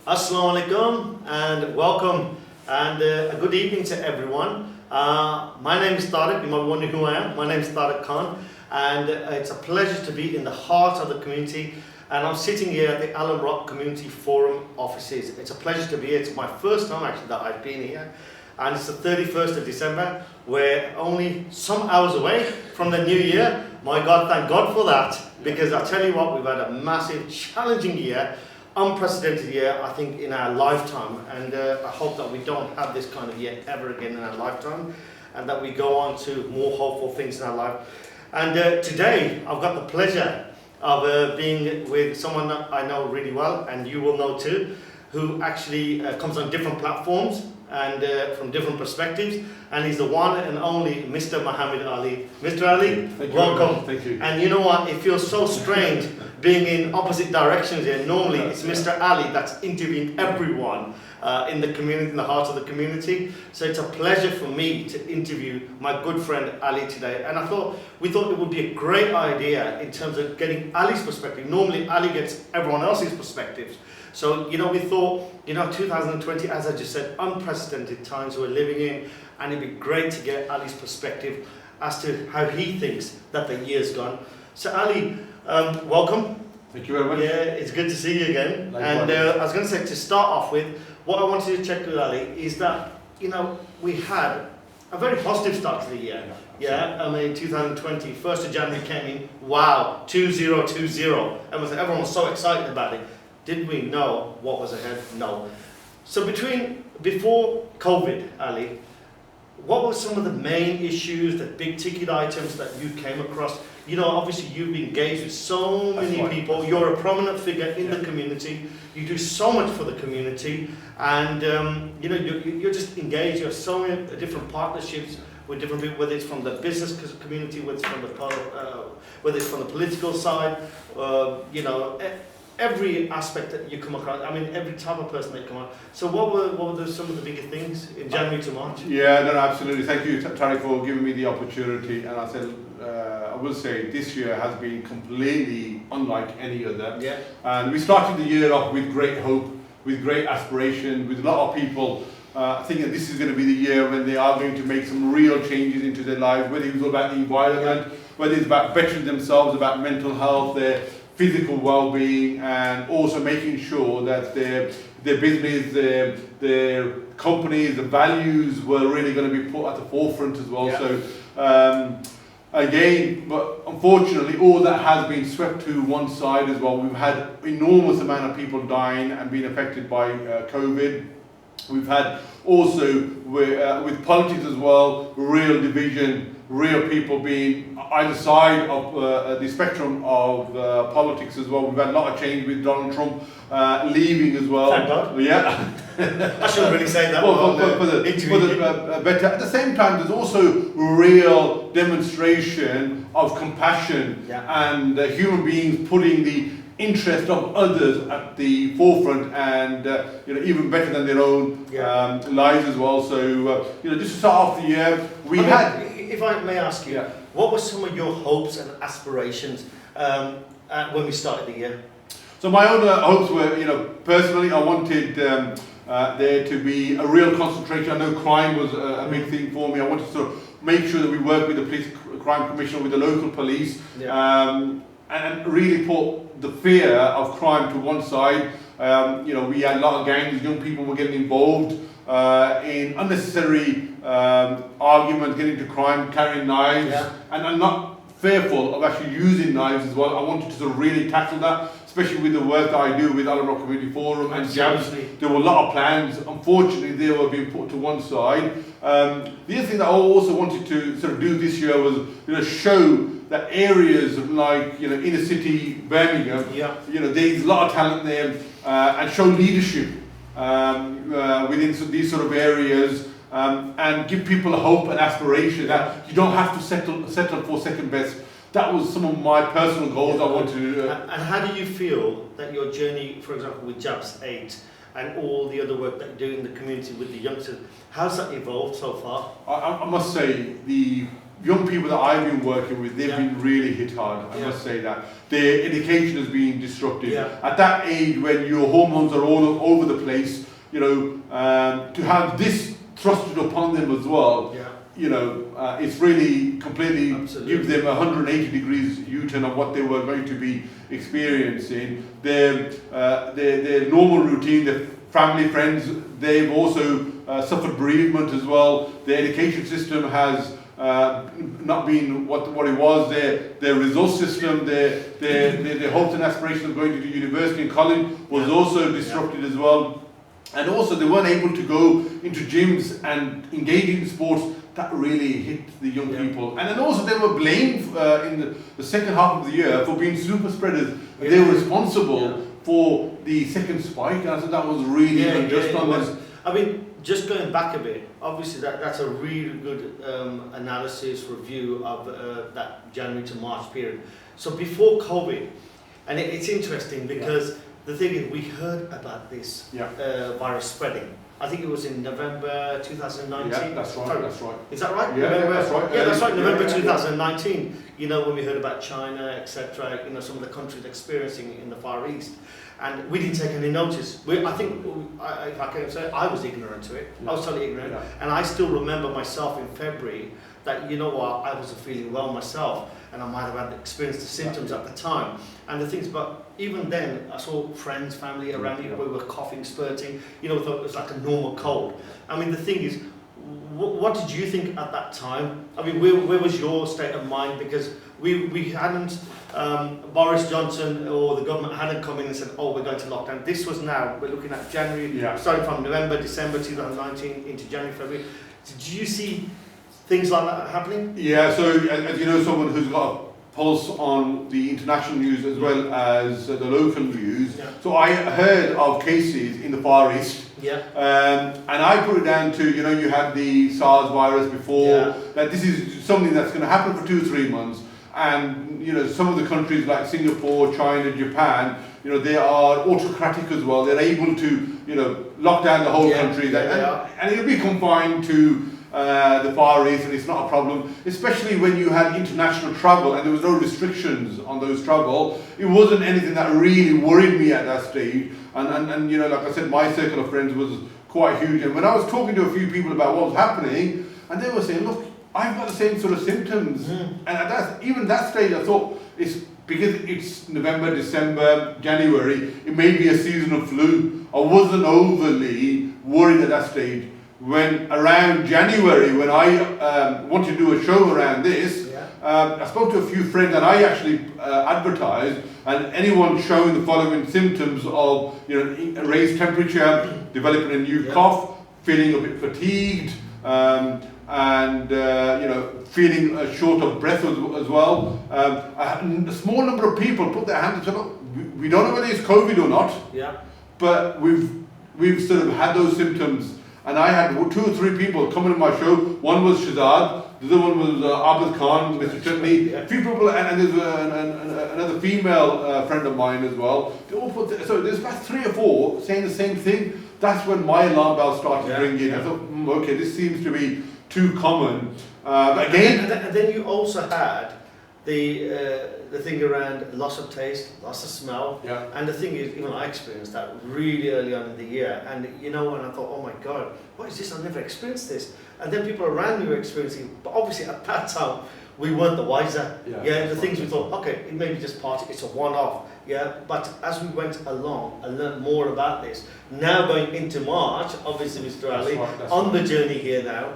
Assalamu alaikum and welcome and a good evening to everyone. My name is Tariq, you might be wondering who I am. My name is Tariq Khan and it's a pleasure to be in the heart of the community, and I'm sitting here at the Alum Rock Community Forum offices. It's a pleasure to be here. It's my first time actually that I've been here, and it's the 31st of December. We're only some hours away from the new year. My God, thank God for that, because I tell you what, we've had a massive, challenging year, unprecedented year, I think, in our lifetime, and I hope that we don't have this kind of year ever again in our lifetime, and that we go on to more hopeful things in our life. And today, I've got the pleasure of being with someone that I know really well, and you will know too, who actually comes on different platforms and from different perspectives, and he's the one and only Mr. Muhammad Ali. Mr. Ali, welcome. Thank you. And you know what, it feels so strange being in opposite directions here. Normally it's Mr. Ali that's interviewing everyone in the community, in the heart of the community. So it's a pleasure for me to interview my good friend Ali today. And we thought it would be a great idea in terms of getting Ali's perspective. Normally Ali gets everyone else's perspectives. So, we thought, 2020, as I just said, unprecedented times we're living in, and it'd be great to get Ali's perspective as to how he thinks that the year's gone. So Ali, welcome. Thank you very much. Yeah, it's good to see you again. Likewise. And I was going to say, to start off with, what I wanted to check with Ali is that, we had a very positive start to the year. Yeah, I mean, 2020, 1st of January came in, wow, 2020. Everyone was so excited about it. Did we know what was ahead? No. So before COVID, Ali, what were some of the main issues, the big ticket items that you came across? Obviously you've been engaged with so many people. You're a prominent figure in the community. You do so much for the community, and you're just engaged. You have so many different partnerships with different people, whether it's from the business community, whether it's from the political side, every aspect that you come across, every type of person that you come across. So what were some of the bigger things in January to March? Yeah, no, absolutely. Thank you, Tariq, for giving me the opportunity. And I will say this year has been completely unlike any other. Yeah. And we started the year off with great hope, with great aspiration, with a lot of people thinking that this is going to be the year when they are going to make some real changes into their lives, whether it's about the environment, whether it's about bettering themselves, about mental health, their physical well-being, and also making sure that their business, their companies, the values were really going to be put at the forefront as well. Yeah. So again, but unfortunately, all that has been swept to one side as well. We've had enormous amount of people dying and being affected by COVID. We've had also with politics as well, real division, real people being either side of the spectrum of politics as well. We've had a lot of change with Donald Trump leaving as well. Thank God. Yeah. I shouldn't really say that. But at the same time, there's also real demonstration of compassion and human beings putting the interest of others at the forefront, and even better than their own lives as well. So just to start off the year, if I may ask you, what were some of your hopes and aspirations when we started the year? So my own hopes were, personally, I wanted there to be a real concentration. I know crime was a big thing for me. I wanted to sort of make sure that we work with the police crime commissioner, with the local police, and really put the fear of crime to one side. We had a lot of gangs, young people were getting involved in unnecessary arguments, getting into crime, carrying knives, and I'm not fearful of actually using knives as well. I wanted to sort of really tackle that, especially with the work that I do with Alum Rock Community Forum and Jabs. There were a lot of plans. Unfortunately, they were being put to one side. The other thing that I also wanted to sort of do this year was show that areas like inner city Birmingham, there's a lot of talent there, and show leadership within these sort of areas, and give people a hope and aspiration that you don't have to settle for second best. That was some of my personal goals I wanted to do. And how do you feel that your journey, for example, with Jabs 8 and all the other work that you do in the community with the youngsters, how's that evolved so far? I must say the young people that I've been working with, they've been really hit hard, I must say that. Their education has been disrupted. At that age when your hormones are all over the place, you know, to have this thrusted upon them as well, you know, it's really completely gives them 180 degrees U-turn of what they were going to be experiencing. Their normal routine, their family, friends, they've also suffered bereavement as well. Their education system has not been what it was. Their resource system, their hopes and aspirations of going to university and college was also disrupted as well. And also they weren't able to go into gyms and engage in sports. That really hit the young people. And then also they were blamed in the second half of the year for being super spreaders. They were responsible for the second spike, and I thought that was really unjust on them. I mean, just going back a bit, obviously that's a really good analysis, review of that January to March period. So before COVID, and it's interesting because the thing is, we heard about this virus spreading. I think it was in November 2019. Yeah, that's right. Is that right? Yeah, that's right. Yeah, that's right. November 2019. You know, when we heard about China, etc. You know, some of the countries experiencing it in the Far East, and we didn't take any notice. I think, if I can say, I was ignorant to it. I was totally ignorant, and I still remember myself in February that, you know what, I wasn't feeling well myself, and I might have had experienced the symptoms at the time. And the things, but even then, I saw friends, family around me, we were coughing, spurting, you know, thought it was like a normal cold. I mean, the thing is, what did you think at that time? I mean, where was your state of mind? Because we hadn't, Boris Johnson or the government hadn't come in and said, oh, we're going to lockdown. This was now, we're looking at January, starting from November, December 2019 into January, February. Did you see things like that happening? Yeah, so as you know, someone who's got a pulse on the international news as well as the local news. So I heard of cases in the Far East. And I put it down to, you know, you had the SARS virus before, that this is something that's going to happen for 2 or 3 months. And, you know, some of the countries like Singapore, China, Japan, you know, they are autocratic as well. They're able to, you know, lock down the whole country. And it'll be confined to the Far East, and it's not a problem, especially when you had international travel and there was no restrictions on those travel. It wasn't anything that really worried me at that stage, and you know, like I said, my circle of friends was quite huge, and when I was talking to a few people about what was happening, and they were saying, look, I've got the same sort of symptoms, and at even that stage I thought, it's because it's November, December, January, it may be a seasonal flu. I wasn't overly worried at that stage. When around January, when I wanted to do a show around this, I spoke to a few friends, and I actually advertised, and anyone showing the following symptoms of, you know, raised temperature, developing a new cough, feeling a bit fatigued, and you know, feeling short of breath as well. A small number of people put their hands up and said, look, we don't know whether it's COVID or not, but we've sort of had those symptoms. And I had 2 or 3 people coming to my show. One was Shazad, the other one was Abid Khan, Mr. Chutney. A few people, and there's another female friend of mine as well. They all put, so there's about 3 or 4 saying the same thing. That's when my alarm bell started ringing. I thought, okay, this seems to be too common. But again, and then you also had the thing around loss of taste, loss of smell, and the thing is, even I experienced that really early on in the year, and you know, and I thought, oh my God, what is this? I've never experienced this. And then people around me were experiencing it, but obviously at that time we weren't the wiser. The things we thought, okay, it may be just part, it's a one-off. But as we went along, I learned more about this. Now going into March, obviously, Mr. Ali, on the journey here now,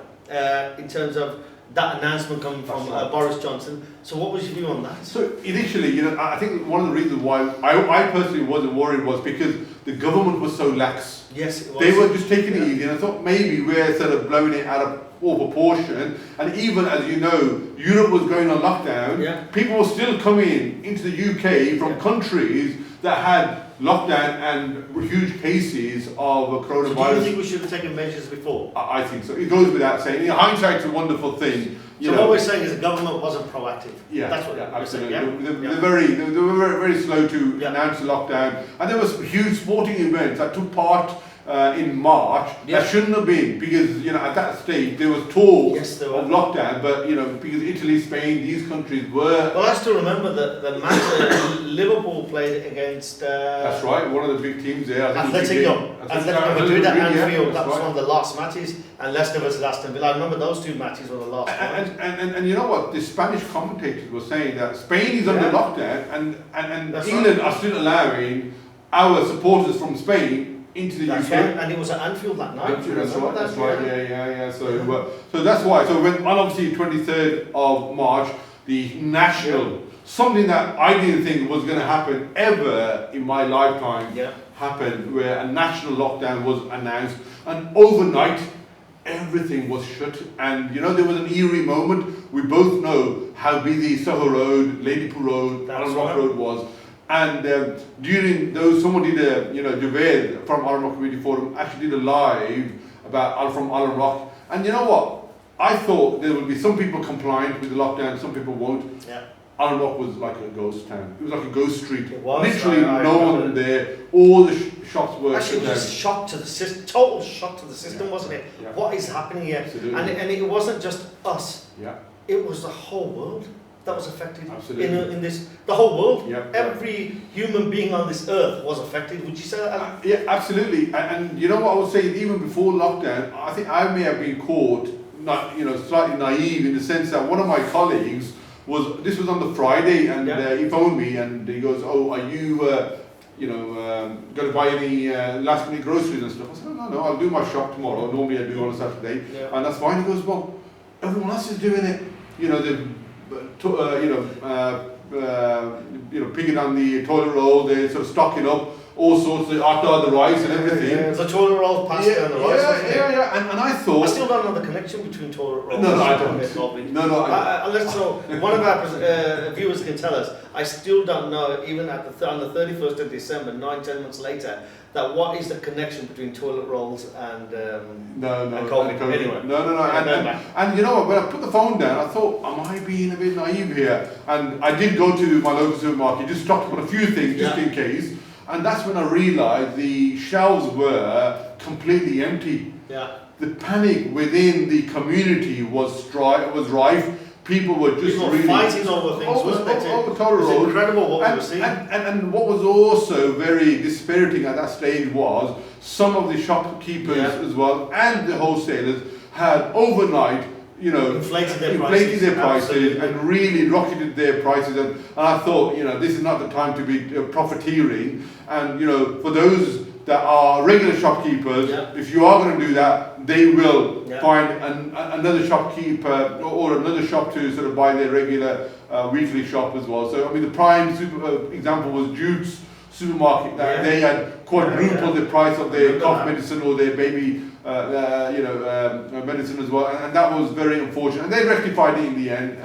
in terms of that announcement coming from Boris Johnson. So what was your view on that? So initially, you know, I think one of the reasons why I personally wasn't worried was because the government was so lax. Yes, it was. They were just taking it easy, and I thought maybe we're sort of blowing it out of all proportion. And even, as you know, Europe was going on lockdown. People were still coming into the UK from countries that had lockdown and huge cases of coronavirus. So do you think we should have taken measures before? I think so. It goes without saying. You know, hindsight's a wonderful thing. So what we're saying is the government wasn't proactive. That's what absolutely. Saying, they were very slow to announce the lockdown, and there was huge sporting events that took part in March. Yeah. That shouldn't have been, because you know at that stage there was talk Yes, there were. of lockdown, but you know because Italy, Spain, these countries were. Well, I still remember the match Liverpool played against. That's right, one of the big teams there. Atletico Madrid at Anfield. That was right. one of the last matches, and Leicester versus Aston Villa. I remember those two matches were the last. And you know what? The Spanish commentators were saying that Spain is under lockdown, and That's England right. are still allowing our supporters from Spain into the That's UK. right, and it was at Anfield that night. That's right. That's right. Yeah. So that's why. So when on obviously 23rd of March, the national something that I didn't think was going to happen ever in my lifetime happened, where a national lockdown was announced, and overnight everything was shut. And you know there was an eerie moment. We both know how busy Soho Road, Ladypool Road, Alan Rock Road was. And during those, someone did a, Javed from Alan Rock Community Forum actually did a live about from Alan Rock. And you know what? I thought there would be some people compliant with the lockdown, some people won't. Yeah. Alan Rock was like a ghost town. It was like a ghost street. It was. Literally no one there. All the shops were actually, it was a shock to the system, total shock to the system, wasn't it? Yeah. What is happening here? Absolutely. And it wasn't just us. Yeah. It was the whole world that was affected. Absolutely. In this, the whole world. Yeah. Every human being on this earth was affected. Would you say that? Yeah, absolutely. And you know what I would say, even before lockdown, I think I may have been caught, slightly naive in the sense that one of my colleagues this was on the Friday, and he phoned me and he goes, "Oh, are you, going to buy any last minute groceries and stuff?" I said, "No, I'll do my shop tomorrow. Normally I do on a Saturday, and that's fine." He goes, "Well, everyone else is doing it. Picking on the toilet roll, they're sort of stocking up all sorts of atta, the rice and everything." Yeah, the toilet roll, pasta, and the rice. Yeah. And I thought. I still don't know the connection between toilet rolls. No, I don't. Unless one of our viewers can tell us. I still don't know, even on the 31st of December, 9-10 months later, that what is the connection between toilet rolls and COVID. Anyway. No. And you know what? When I put the phone down, I thought, am I being a bit naive here? And I did go to my local supermarket, just stocked up on a few things just in case. And that's when I realised the shelves were completely empty. Yeah. The panic within the community was rife. People were just really fighting over things, wasn't it? It was incredible what we were seeing. And what was also very dispiriting at that stage was some of the shopkeepers as well and the wholesalers had overnight, inflated their prices and really rocketed their prices. And I thought, this is not the time to be profiteering. And for those that are regular shopkeepers, if you are going to do that, they will find another shopkeeper or another shop to sort of buy their regular weekly shop as well. So I mean, the prime example was Jude's supermarket. They had quadrupled the price of their cough medicine or their baby medicine as well, and that was very unfortunate. And they rectified it in the end.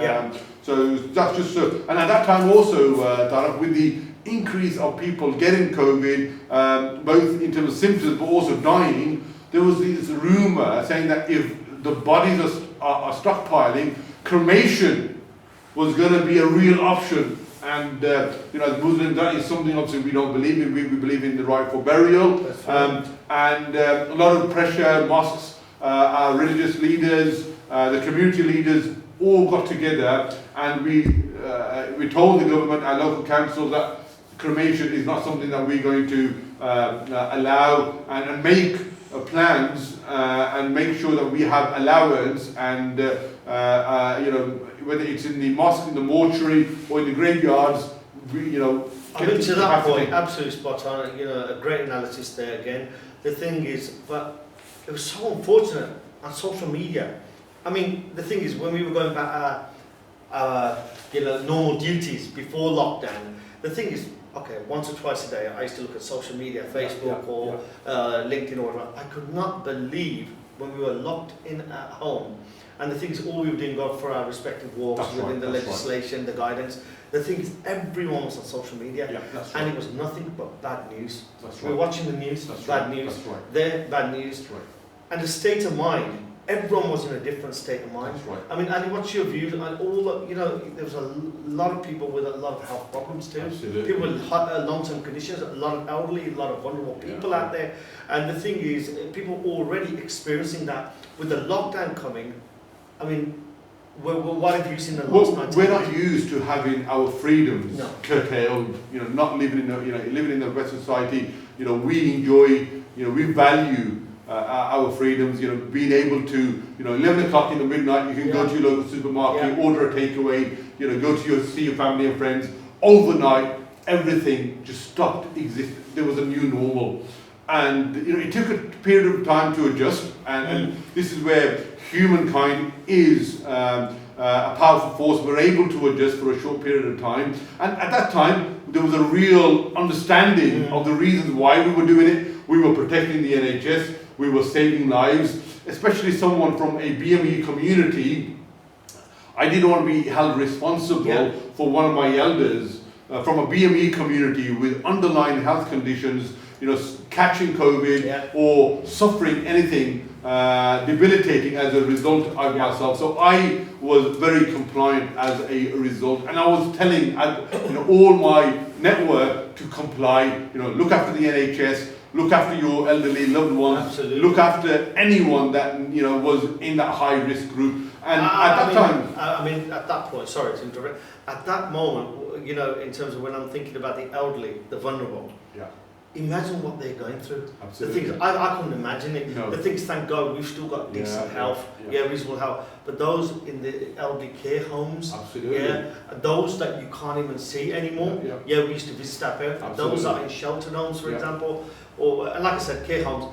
So that's just and at that time also, Tarek, with the increase of people getting COVID, both in terms of symptoms but also dying, there was this rumour saying that if the bodies are stockpiling, cremation was going to be a real option. And as Muslims, that is something obviously we don't believe in. We believe in the right for burial. And a lot of pressure, mosques, our religious leaders, the community leaders all got together, and we told the government, our local council, that cremation is not something that we're going to allow, and make plans and make sure that we have allowance, and whether it's in the mosque, in the mortuary, or in the graveyards, I mean, to that point, absolutely spot on. A great analysis there again. The thing is, but it was so unfortunate on social media. I mean, the thing is, when we were going back our normal duties before lockdown, the thing is, okay, once or twice a day, I used to look at social media, Facebook or LinkedIn or whatever. I could not believe when we were locked in at home. And the thing is, all we were doing go for our respective walks within the legislation, the guidance. The thing is, everyone was on social media, and it was nothing but bad news. We were watching the news, bad news, bad news. And the state of mind everyone was in a different state of mind. That's right. I mean, Ali, what's your view? And there was a lot of people with a lot of health problems too. Absolutely. People with long-term conditions, a lot of elderly, a lot of vulnerable people out there. And the thing is, people already experiencing that with the lockdown coming. I mean, what have you seen in the last 19 We're not used to having our freedoms curtailed. Not living in the Western society. We enjoy. We value our freedoms. Being able to 11 o'clock in the midnight, you can go to your local supermarket, order a takeaway. Go to see your family and friends. Overnight, everything just stopped existing. There was a new normal, and it took a period of time to adjust. And this is where humankind is a powerful force. We're able to adjust for a short period of time, and at that time there was a real understanding of the reasons why we were doing it. We were protecting the NHS, we were saving lives, especially someone from a BME community. I didn't want to be held responsible for one of my elders from a BME community with underlying health conditions, catching COVID or suffering anything debilitating as a result of myself. So I was very compliant as a result, and I was telling all my network to comply. Look after the NHS, look after your elderly loved ones, Absolutely. Look after anyone that was in that high risk group. And at that point, sorry to interrupt. At that moment, in terms of when I'm thinking about the elderly, the vulnerable. Imagine what they're going through. Absolutely. The things I couldn't imagine it. No. The things, thank God, we've still got decent health, reasonable health. But those in the elderly care homes, those that you can't even see anymore. We used to visit our parents. Those are in sheltered homes, for example, and like I said, care homes.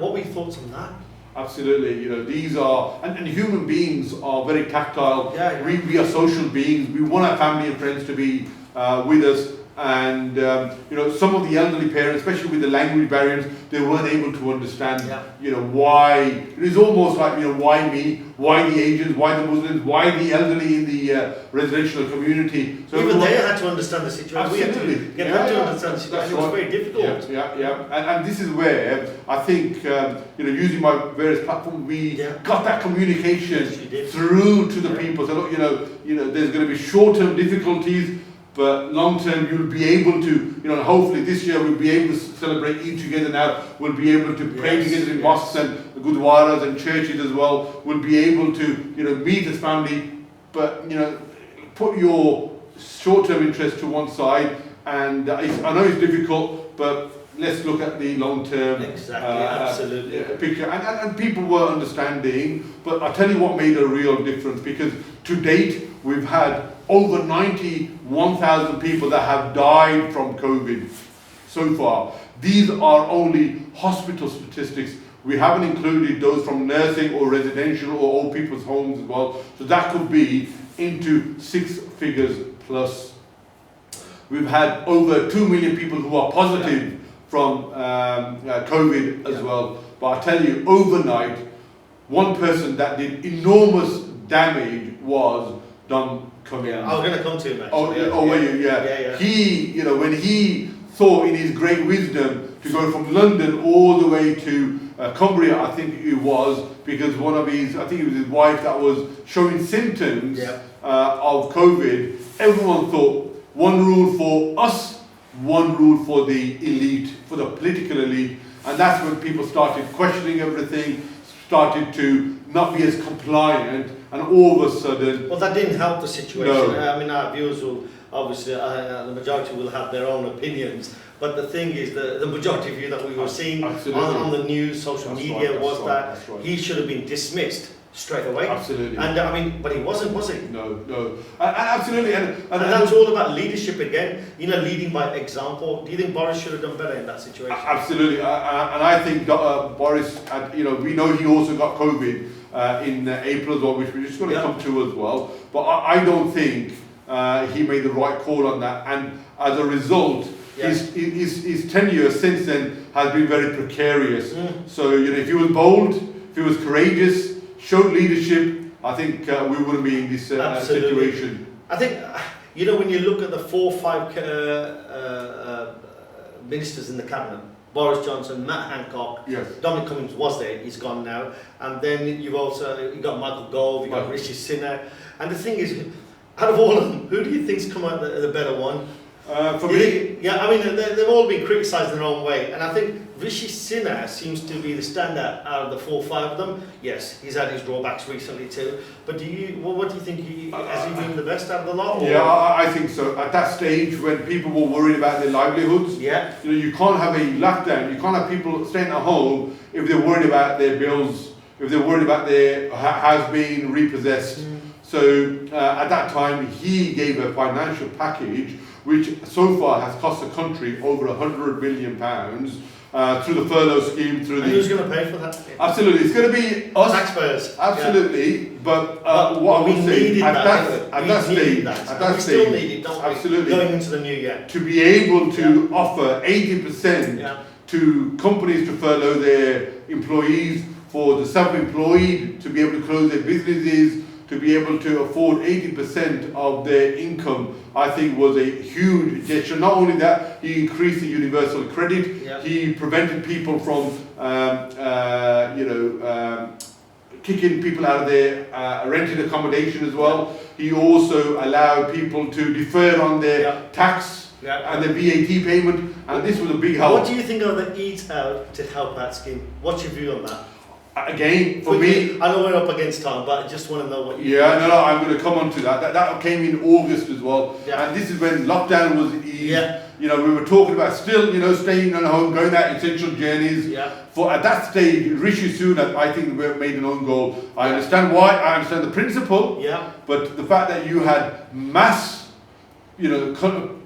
What were your thoughts on that? Absolutely, these are, and human beings are very tactile. We are social beings. We want our family and friends to be with us. And some of the elderly parents, especially with the language barriers, they weren't able to understand why. It is almost like why me, why the Asians, why the Muslims, why the elderly in the residential community. So even they had to understand the situation. Absolutely. We had to get them to understand the situation. It was very difficult. And this is where I think using my various platforms, we got that communication through to the people. So look, there's going to be short-term difficulties, but long term, you'll be able to, hopefully this year we'll be able to celebrate Eid together now. We'll be able to pray together in mosques and gurdwaras and churches as well. We'll be able to, meet as family, but, put your short-term interest to one side. And I know it's difficult, but let's look at the long-term picture. And people were understanding, but I'll tell you what made a real difference, because to date, we've had over 91,000 people that have died from COVID so far. These are only hospital statistics. We haven't included those from nursing or residential or old people's homes as well. So that could be into 6 figures plus. We've had over 2 million people who are positive from COVID as well. But I tell you, overnight, one person that did enormous damage was Dom Cummings. I was going to come to him actually. Were you? He, when he thought in his great wisdom to go from London all the way to Cumbria, I think it was, because one of his, I think it was his wife that was showing symptoms of COVID. Everyone thought one rule for us, one rule for the elite, for the political elite. And that's when people started questioning everything, started to not be as compliant, and all of a sudden... Well, that didn't help the situation. I mean, our viewers will, obviously, the majority will have their own opinions, but the thing is, the majority view that we were seeing on the news, social media, was that he should have been dismissed straight away. Absolutely. And but he wasn't, was he? No. Absolutely. And that's all about leadership again, leading by example. Do you think Boris should have done better in that situation? Absolutely. And I think Boris, had, we know he also got COVID in April as well, which we're just going to come to as well. But I don't think he made the right call on that. And as a result, his tenure since then has been very precarious. So, if he was bold, if he was courageous, showed leadership, I think we wouldn't be in this situation. I think, when you look at the 4 or 5 ministers in the cabinet, Boris Johnson, Matt Hancock, Yes. Dominic Cummings was there, he's gone now. And then you've got Michael Gove, you've got Rishi Sunak. And the thing is, out of all of them, who do you think's come out the better one? For me, Yeah, I mean, they've all been criticised in their own way. And I think Rishi Sunak seems to be the standout out of the 4 or 5 of them. Yes, he's had his drawbacks recently too. But what do you think? Has he been the best out of the lot? Or? Yeah, I think so. At that stage, when people were worried about their livelihoods, Yeah. you can't have a lockdown. You can't have people staying at home if they're worried about their bills, if they're worried about their house being repossessed. So at that time, he gave a financial package which so far has cost the country over £100 billion through the furlough scheme. And who's going to pay for that? Absolutely, it's going to be us. Taxpayers. Absolutely, Yeah. but what I would say at that stage, we still need it, don't absolutely, we? Going into the new year. to be able to offer 80% to companies to furlough their employees, for the self-employed to be able to close their businesses, to be able to afford 80% of their income, I think was a huge gesture. Not only that, he increased the universal credit, he prevented people from, kicking people out of their rented accommodation as well. He also allowed people to defer on their tax and their VAT payment, and this was a big help. What do you think of the Eat Out to Help Out scheme? What's your view on that? Again, for me, I know we're up against time, but I just want to know what you think. No, I'm going to come on to that. That came in August as well, and this is when lockdown was eased. We were talking about still, staying at home, going out essential journeys. For at that stage, Rishi Sunak, I think, made an own goal. I understand why. I understand the principle. But the fact that you had mass,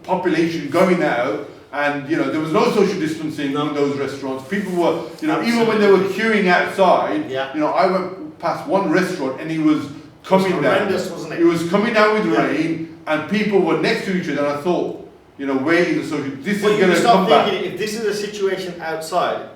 population going out. And there was no social distancing in those restaurants. People were, even when they were queuing outside, I went past one restaurant and he was coming down. Wasn't it? It was coming down with rain, and people were next to each other. And I thought, where is the social? This is going to come back. If this is a situation outside,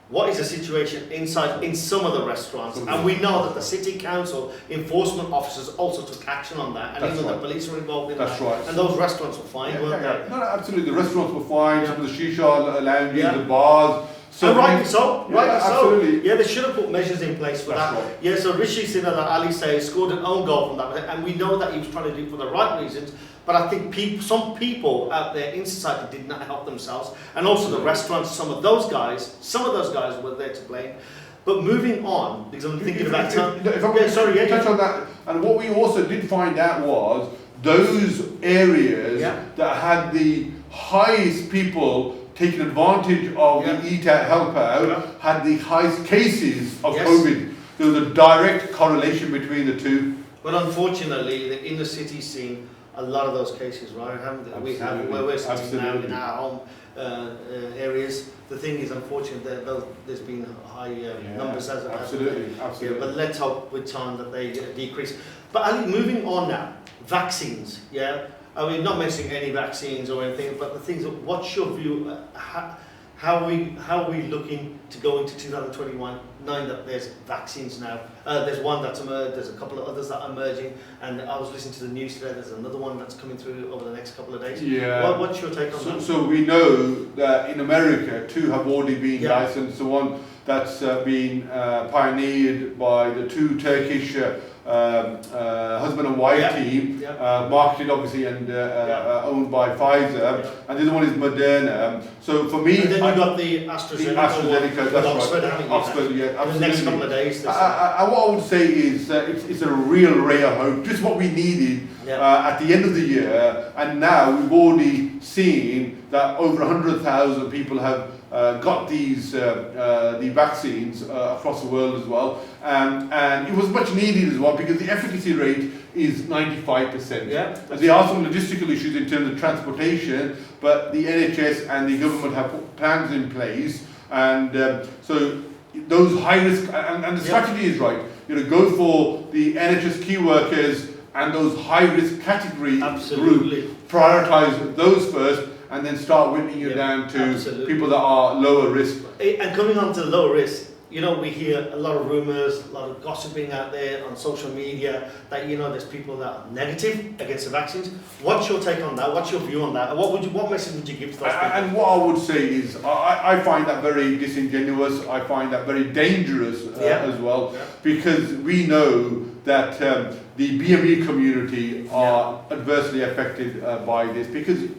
what is the situation inside in some of the restaurants? And we know that the city council enforcement officers also took action on that, and even the police were involved in that. That's right. And those restaurants were fine, weren't they? No, absolutely. The restaurants were fine. Some of the shisha lounges, the bars. So rightly so. Absolutely. Yeah, they should have put measures in place for that. Right. Yeah, so Rishi Sunak, Ali says, scored an own goal from that, and we know that he was trying to do it for the right reasons. But I think some people out there in society did not help themselves, and also the restaurants. Some of those guys were there to blame. But moving on, because I'm thinking about time. If I touch on that, and what we also did find out was those areas that had the highest people taking advantage of the Eat Out Help Out had the highest cases of COVID. There was a direct correlation between the two. But unfortunately, the inner city scene. A lot of those cases, right? We have where we're sitting now in our home areas. The thing is, unfortunately, there's been high numbers as of absolutely. But let's hope with time that they decrease. But Ali, moving on now, vaccines. I mean, not mentioning any vaccines or anything, but the things. What's your view? How are we looking to go into 2021, knowing that there's vaccines now? There's one that's emerged, there's a couple of others that are emerging, and I was listening to the news today, there's another one that's coming through over the next couple of days. What's your take on that? So we know that in America, 2 have already been licensed. The one that's been pioneered by the 2 Turkish husband and wife team, marketed obviously and owned by Pfizer, and the other one is Moderna. So for me, and then you've got the AstraZeneca, that's Oxford, right. Oxford, absolutely. In the next couple of days. What I would say is it's a real ray of hope, just what we needed at the end of the year, and now we've already seen that over 100,000 people have got the vaccines across the world as well, and it was much needed as well because the efficacy rate is 95%. There are some logistical issues in terms of transportation, but the NHS and the government have put plans in place, and so those high risk and the strategy is right. Go for the NHS key workers and those high risk category group. Prioritize those first, and then start whittling you down to people that are lower risk. And coming on to the lower risk, you know, we hear a lot of rumours, a lot of gossiping out there on social media that, you know, there's people that are negative against the vaccines. What's your take on that? What's your view on that? And what message would you give to those people? And what I would say is, I find that very disingenuous. I find that very dangerous as well, because we know that the BME community are adversely affected by this. Because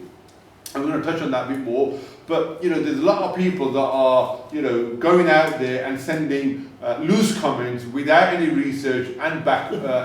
I'm going to touch on that a bit more. But you know, there's a lot of people that are, you know, going out there and sending loose comments without any research and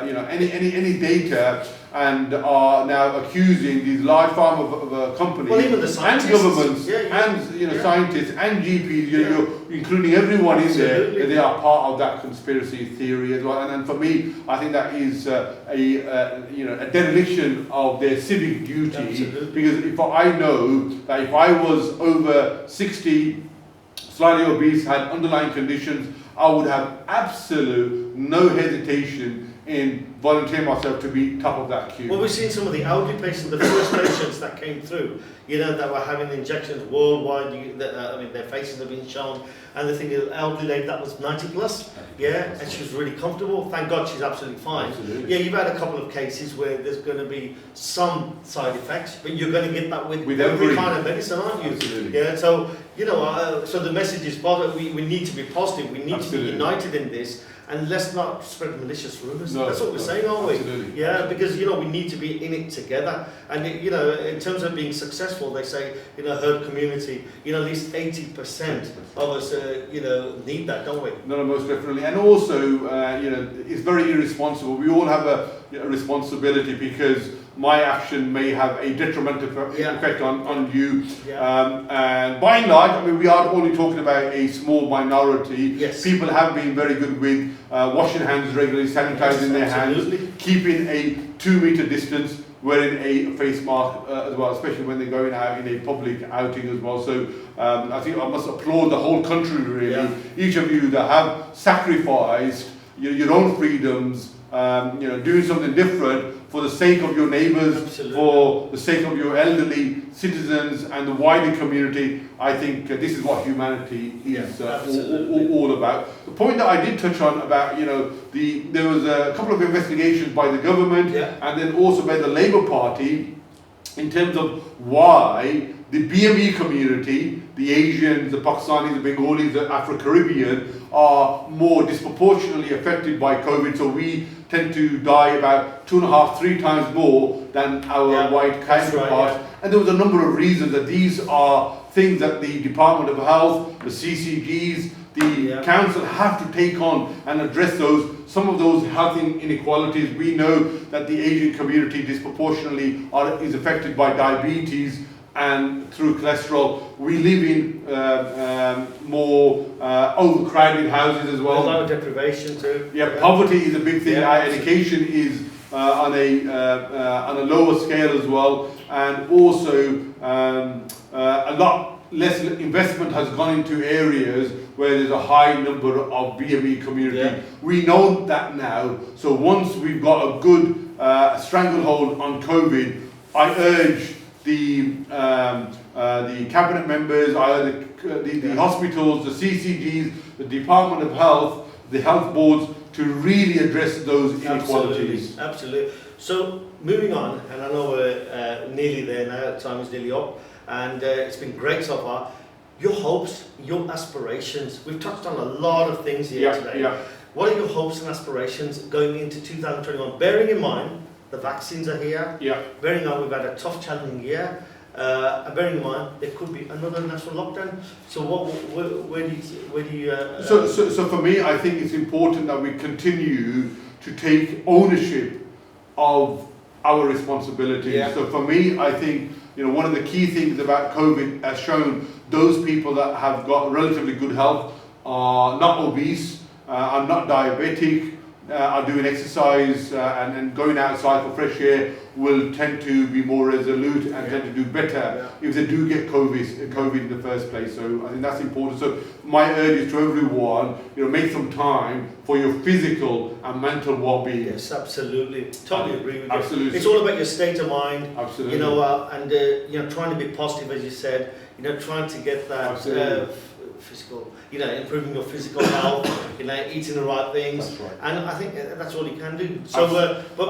you know, any data, and are now accusing these large pharma companies, well, even the and governments, and you know, scientists and GPs, you know, including everyone in there, that they are part of that conspiracy theory as well. And for me, I think that is you know, a dereliction of their civic duty. Because if I know that if I was over 60, slightly obese, had underlying conditions, I would have absolute no hesitation in volunteering myself to be top of that queue. Well, we've seen some of the elderly patients, the first patients that came through, you know, that were having injections worldwide. I mean, their faces have been shown, and the thing is, elderly lady that was 90 plus, and she was really comfortable. Thank God she's absolutely fine. Absolutely. Yeah, you've had a couple of cases where there's going to be some side effects, but you're going to get that with every kind of medicine, aren't you? Absolutely. Yeah, so, you know, so the message is positive. We need to be positive. We need to be united in this. And let's not spread malicious rumours. No, that's what we're saying, aren't we? Absolutely. Yeah, because, you know, we need to be in it together. And, you know, in terms of being successful, they say, you know, herd community, you know, at least 80% of us, you know, need that, don't we? No, most definitely. And also, you know, it's very irresponsible. We all have a responsibility, because my action may have a detrimental effect on you. And by and large, I mean, we are only talking about a small minority. Yes. People have been very good with washing hands regularly, sanitizing their hands, keeping a 2-meter distance, wearing a face mask as well, especially when they're going out in a public outing as well. So I think I must applaud the whole country, really. Each of you that have sacrificed your own freedoms, you know, doing something different for the sake of your neighbours, for the sake of your elderly citizens and the wider community. I think this is what humanity is all about. The point that I did touch on about, you know, there was a couple of investigations by the government and then also by the Labour Party in terms of why the BME community, the Asians, the Pakistanis, the Bengalis, the Afro-Caribbean, are more disproportionately affected by COVID. So we tend to die about 2.5, 3 times more than our white counterparts. And there was a number of reasons that these are things that the Department of Health, the CCGs, the council have to take on and address those. Some of those health inequalities. We know that the Asian community disproportionately is affected by diabetes and through cholesterol. We live in more overcrowded houses as well. A lot of deprivation too. Poverty is a big thing. Our education is on a lower scale as well, and also a lot less investment has gone into areas where there's a high number of BME community. We know that now. So once we've got a good stranglehold on COVID, I urge the cabinet members, the hospitals, the CCGs, the Department of Health, the health boards, to really address those inequalities. Absolutely. So moving on, and I know we're nearly there now, time is nearly up, and it's been great so far. Your hopes, your aspirations, we've touched on a lot of things here today. What are your hopes and aspirations going into 2021, bearing in mind the vaccines are here, bearing in mind we've had a tough, challenging year, and bearing in mind there could be another national lockdown. So where do you So for me, I think it's important that we continue to take ownership of our responsibilities. So for me, I think, you know, one of the key things about COVID has shown those people that have got relatively good health, are not obese, are not diabetic, are doing exercise and going outside for fresh air, will tend to be more resolute and tend to do better if they do get COVID in the first place. So I think that's important. So my urge is to everyone, you know, make some time for your physical and mental well-being. Yes, absolutely. Totally agree with you. Absolutely. It's all about your state of mind. Absolutely. You know, and you know, trying to be positive, as you said. You know, trying to get that physical, improving your physical health, eating the right things. That's right. And I think that's all you can do. So, but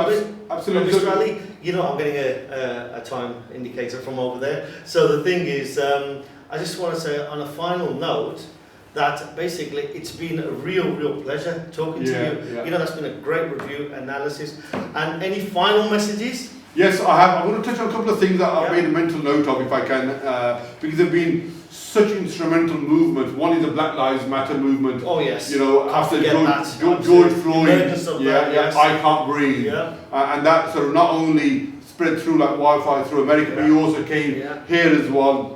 Absolutely. Mr. Ali, I'm getting a time indicator from over there. So the thing is, I just want to say on a final note that basically it's been a real pleasure talking to you. Yeah. That's been a great review, analysis. And any final messages? Yes, I have. I want to touch on a couple of things that I've made a mental note of, if I can, because they've been such instrumental movements. One is the Black Lives Matter movement. Oh yes. After George Floyd, yes. I can't breathe, and that sort of not only spread through like wildfire through America, but he also came here as well.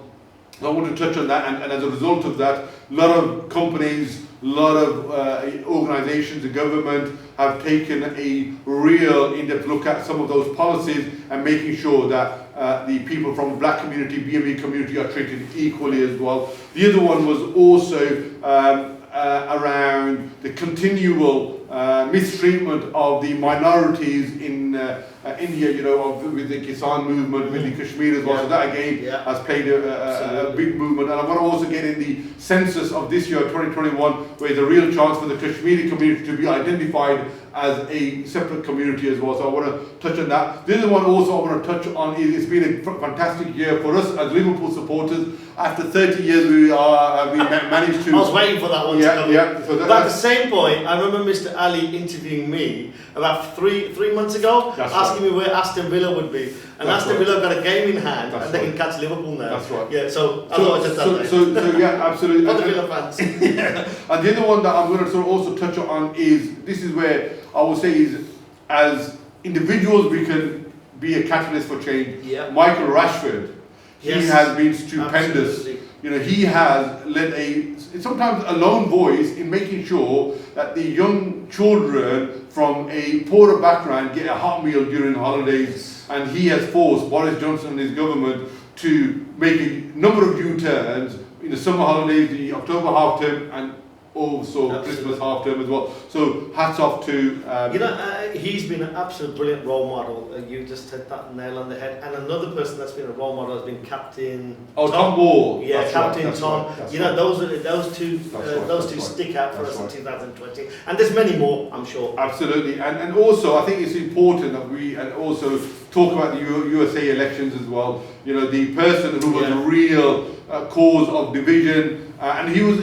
I want to touch on that, and as a result of that, a lot of companies, a lot of organisations, the government have taken a real in-depth look at some of those policies and making sure that the people from the black community, BME community are treated equally as well. The other one was also around the continual mistreatment of the minorities in India, with the Kisan movement, with the Kashmir as well. So that again has played a big movement. And I want to also get in the census of this year, 2021, where there's a real chance for the Kashmiri community to be identified as a separate community as well. So I want to touch on that. The other one also I want to touch on is it's been a fantastic year for us as Liverpool supporters. After 30 years, we managed to. I was waiting for that one to come in. So but at the same point, I remember Mr. Ali interviewing me about three months ago, asking me where Aston Villa would be. And Aston Villa got a game in hand, and they can catch Liverpool now. That's right. Yeah, so I thought I just done that. So yeah, absolutely. For the Villa fans. And the other one that I'm going to sort of also touch on is, this is where I will say is, as individuals we can be a catalyst for change. Michael Rashford, he has been stupendous. Absolutely. He has led sometimes a lone voice in making sure that the young children from a poorer background get a hot meal during holidays. And he has forced Boris Johnson and his government to make a number of U-turns in the summer holidays, the October half term, and also Christmas half term as well. So hats off to he's been an absolute brilliant role model. You just hit that nail on the head. And another person that's been a role model has been Captain Tom Ball. Yeah, that's Captain right, Tom. right, those two stick out for us in 2020. And there's many more, I'm sure. Absolutely. And also I think it's important that we also talk about the USA elections as well. The person who was a real cause of division. And he was,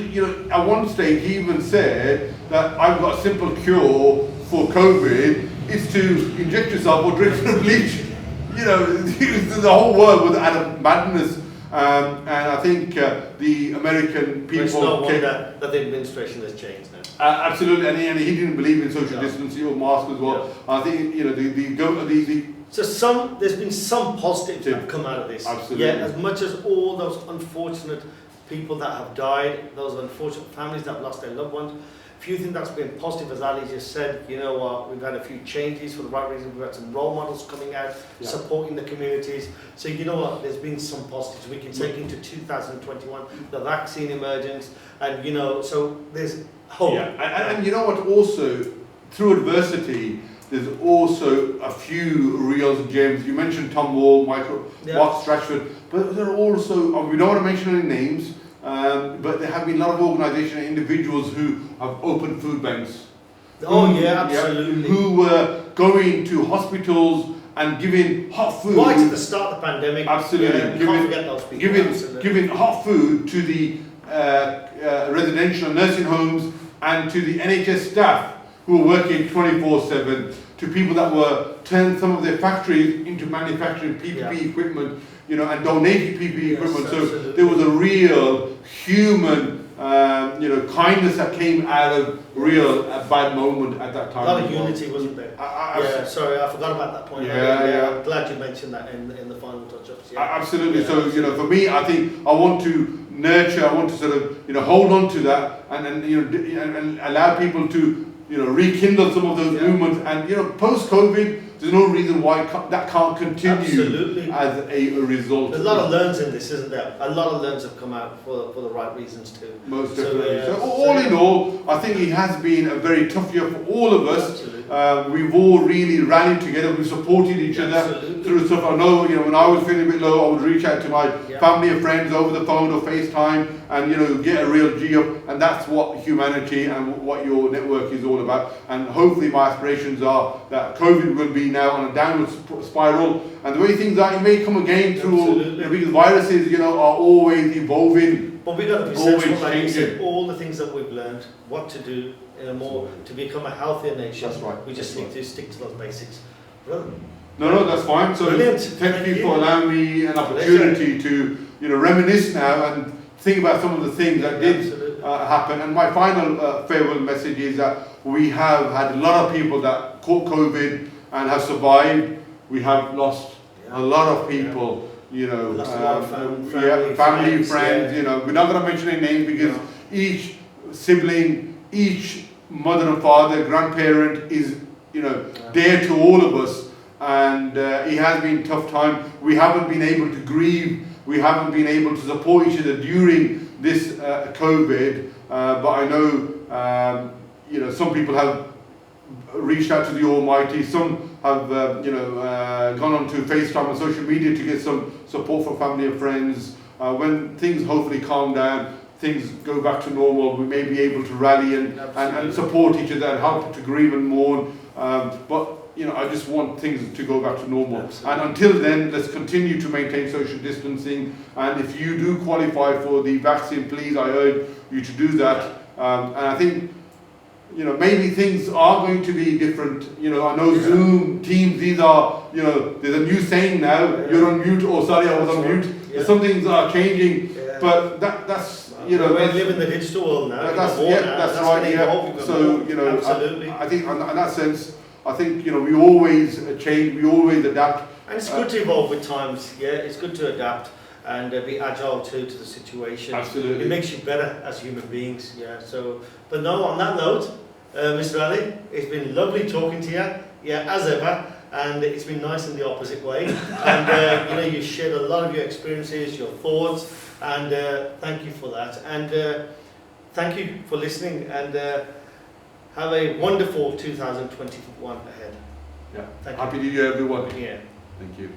at one stage he even said that I've got a simple cure for COVID, it's to inject yourself or drink some bleach. The whole world was out of madness. And I think the American people... It's no wonder that the administration has changed now. Absolutely, and he didn't believe in social distancing or masks as well. I think, So there's been some positives that have come out of this. Absolutely. Yeah, as much as all those unfortunate people that have died, those unfortunate families that have lost their loved ones, few things that's been positive, as Ali just said. We've had a few changes for the right reasons. We've had some role models coming out, supporting the communities. So there's been some positives we can take into 2021, the vaccine emergence, and so there's hope. Yeah, and also, through adversity, there's also a few real gems. You mentioned Tom Wall, Mark Strashford, but there are also, we don't want to mention any names, but there have been a lot of organisations and individuals who have opened food banks. Absolutely. Who were going to hospitals and giving hot food. Right at the start of the pandemic. Absolutely. We can't forget those people. Giving hot food to the residential nursing homes and to the NHS staff who were working 24/7, to people that were turned some of their factories into manufacturing PPE equipment, and donating PPE equipment. Absolutely. So there was a real human, kindness that came out of a bad moment at that time. A lot of unity, wasn't there? Sorry, I forgot about that point. I'm glad you mentioned that in the final touch-ups. Absolutely. So for me, I think I want to nurture. I want to sort of hold on to that and allow people to rekindle some of those movements. And post-COVID, there's no reason why that can't continue Absolutely. as a result. There's a lot of learns in this, isn't there? A lot of learns have come out for the right reasons too. Most definitely. So all in all, I think it has been a very tough year for all of us. We've all really rallied together. We've supported each other through stuff. I know, when I was feeling a bit low, I would reach out to my family and friends over the phone or FaceTime and, get a real G up. And that's what humanity and what your network is all about. And hopefully my aspirations are that COVID will be now on a downward spiral. And the way things are, it may come again through, because viruses, are always evolving. But we've got to be sensible, like you said, all the things that we've learned, what to do to become a healthier nation. That's right. We just need to stick to those basics. Brother. No, that's fine. So thank you for allowing me an opportunity to, reminisce now and think about some of the things that did happen. And my final farewell message is that we have had a lot of people that caught COVID and have survived. We have lost a lot of people. Family, friends. We're not going to mention any names because each sibling, each mother and father, grandparent is, dear to all of us, and it has been a tough time. We haven't been able to grieve. We haven't been able to support each other during this COVID. But I know, some people have reached out to the Almighty. Some have, gone on to FaceTime and social media to get some support for family and friends. When things hopefully calm down, things go back to normal, we may be able to rally and support each other and help to grieve and mourn. But I just want things to go back to normal. Absolutely. And until then, let's continue to maintain social distancing. And if you do qualify for the vaccine, please, I urge you to do that. And I think, maybe things are going to be different. I know Zoom, Teams, these are, there's a new saying now, you're on mute, or sorry, I was on mute. Some things are changing, but that's, we live in the digital world now. That's right, So, absolutely. I think in that sense, I think, we always change, we always adapt. And it's good to evolve with times, it's good to adapt and be agile to the situation. Absolutely. It makes you better as human beings, So, but no, on that note, Mr. Ali, it's been lovely talking to you, as ever, and it's been nice in the opposite way. And, you shared a lot of your experiences, your thoughts, and thank you for that. And thank you for listening, and have a wonderful 2021 ahead. Happy New Year, everyone. Yeah. Thank you.